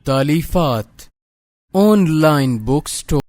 تأليفات أونلاين بوك ستور.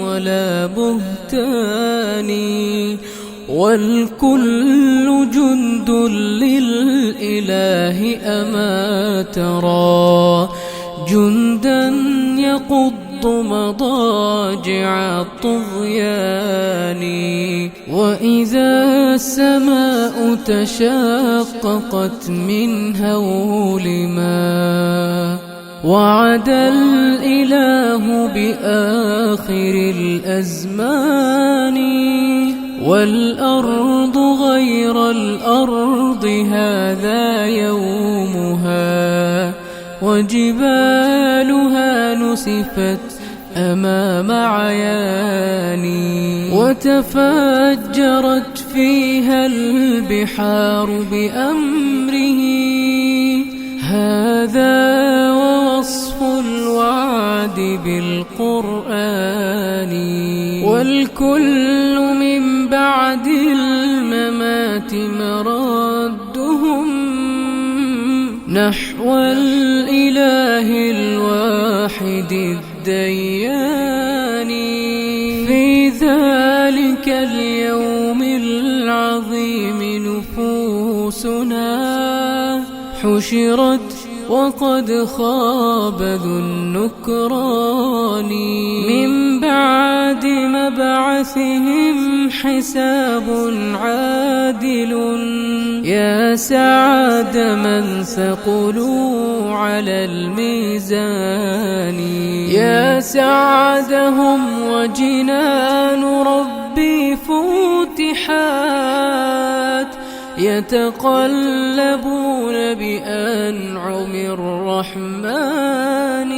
ولا بهتان، والكل جند للإله، أما ترى جندا يقض مضاجع الطغيان؟ وإذا السماء تشققت من هول ما وعد الإله بآخر الأزمان، والأرض غير الأرض هذا يومها، وجبالها نسفت أمام عياني، وتفجرت فيها البحار بأمره. هذا ووصف الوعد بالقرآن، والكل من بعد الممات مردهم نحو الإله الواحد الديان. في ذلك اليوم العظيم نفوسنا حشرت وقد خاب ذو النكران، من بعد مبعثهم حساب عادل. يا سعد من ثقلوا على الميزان، يا سعدهم وجنان ربي فتحات، يتقلبون بأنعم الرحمن.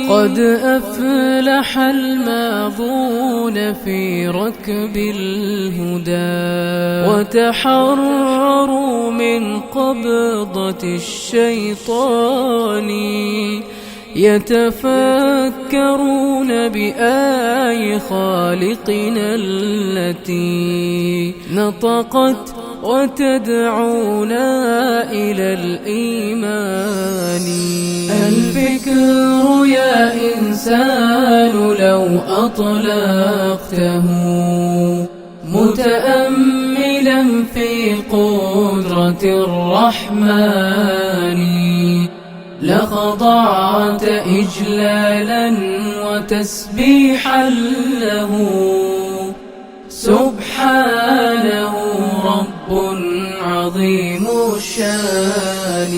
قد أفلح الماضون في ركب الهدى، وتحرروا من قبضة الشيطان. يتفكرون بآي خالقنا التي نطقت وتدعونا إلى الإيمان. الفكر يا إنسان لو أطلقته متأملا في قدرة الرحمن، لخضعت إجلالا وتسبيحا له. سبحانه رب عظيم الشان.